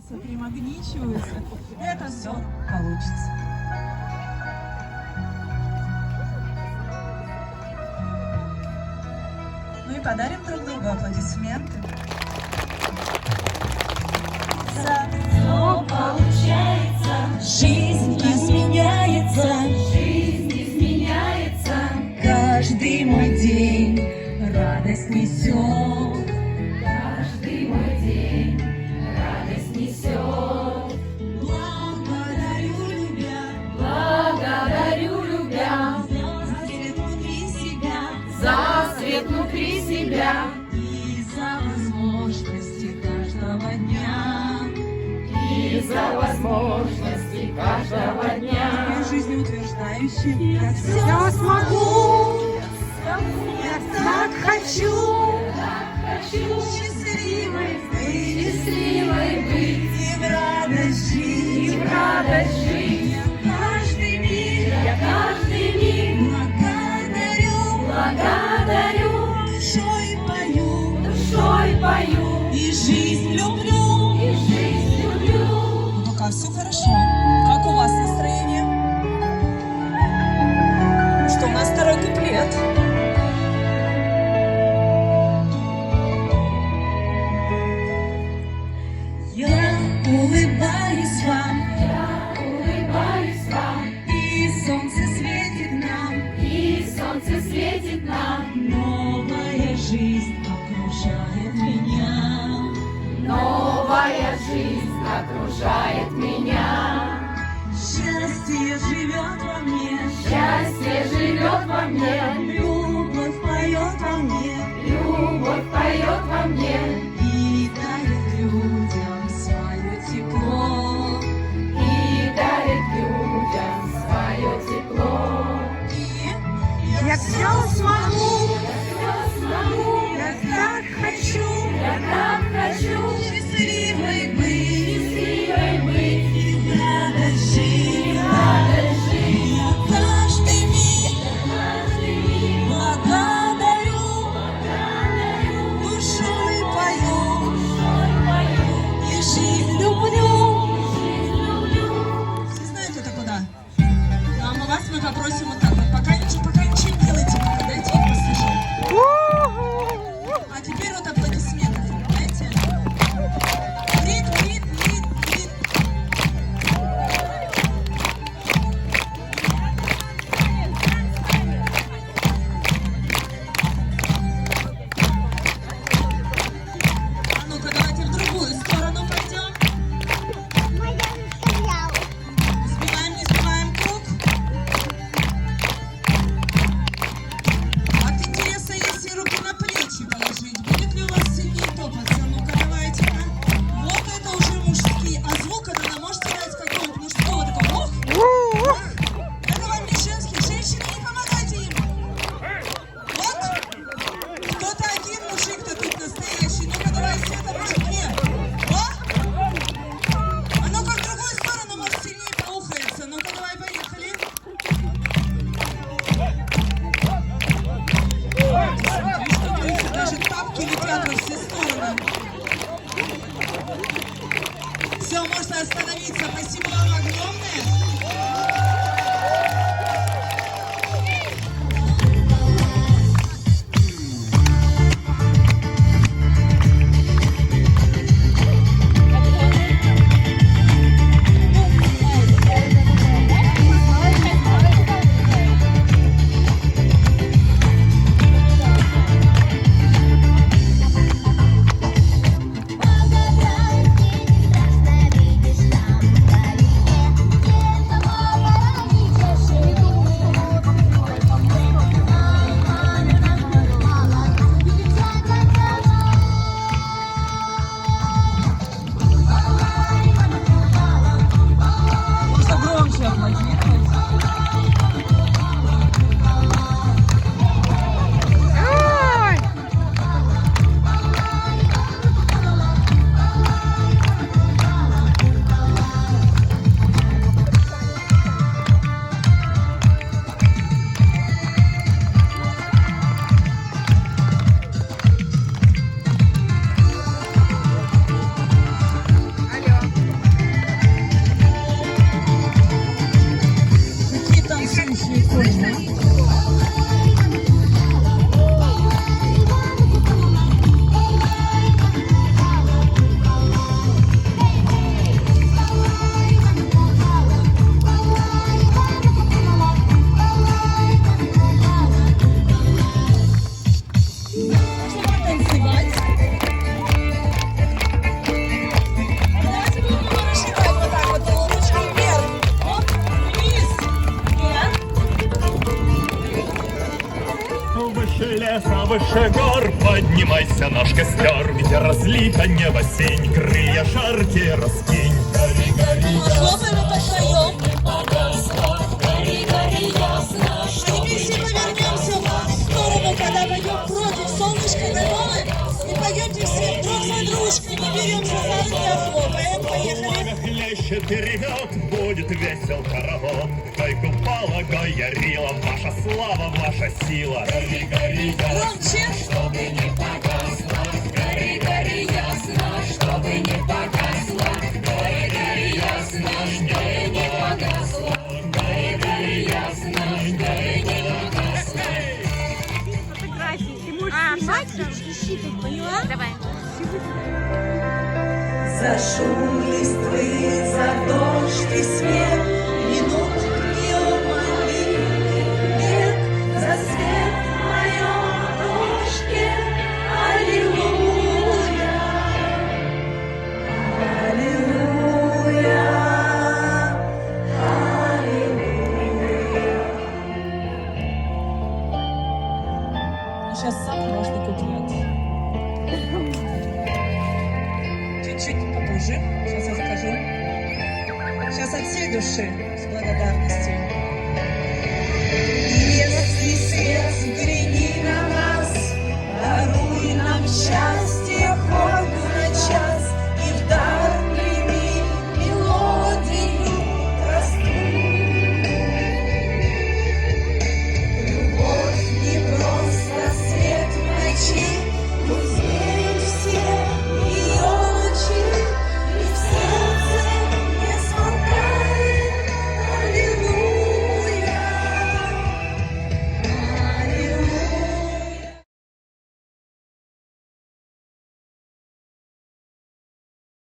примагничиваются. Это все получится. Ну и подарим друг другу аплодисменты. Все получается, жизнь изменяется, каждый мой день радость несет, каждый мой день радость несет. Благодарю любя, за свет внутри себя И за возможности каждого дня. и за возможности каждого дня. Жизнеутверждающий. Я Все смогу, я так хочу, счастливой быть, И в радость и жить. в радость жить. Каждый миг Я каждый миг благодарю, душой пою. И жизнь люблю. и жизнь люблю. Ну, пока все хорошо. Как у вас настроение? Что у нас второй куплет? Я улыбаюсь вам, Улыбаюсь вам, и солнце светит нам. и солнце светит нам. Новая жизнь окружает меня. Новая жизнь окружает меня. Счастье живет во мне. Счастье живет во мне, Любовь поет во мне. любовь поет во мне И дарит людям свое тепло. и дарит людям свое тепло. И я все смогу. Все смогу, Я так хочу. я так хочу Счастливой быть. счастливой быть, И в радость жить. радость жить. Я каждый миг Каждый миг благодарю. Душой пою. И жизнь люблю. Все знают это куда? Ну, а мы вас попросим вот так вот. Пока ничего не делайте, пока дайте выше гор, поднимайся, наш костер, где разлито небо синь, крылья жаркие раскинь. Гори, гори, Хлопаем и подпоем. Гори, гори, ясно, А теперь все повернемся в сторону, когда пойдем против солнышка дороги. И пойдете все друг за дружкой, и беремся за руки, а хлопаем. Поехали. хлещет и ревет, будет весел караван. Гай купала, гай ярила, ваша слава, ваша сила. Гори, гори, Громче. чтобы не погасло. гори, гори, ясно, чтобы не погасло. Гори, гори, ясно, чтобы не погасло. Гори, гори, ясно, чтобы не погасло. Фотографии. Ты можешь снимать и щитать, поняла? Давай. За шум листвы, за дождь и свет, минут неумолимых лет, за свет в моем окошке. Аллилуйя, аллилуйя, аллилуйя. Сейчас сам можно куплет. Чуть-чуть попозже. Сейчас я закажу. Сейчас от всей души с благодарностью.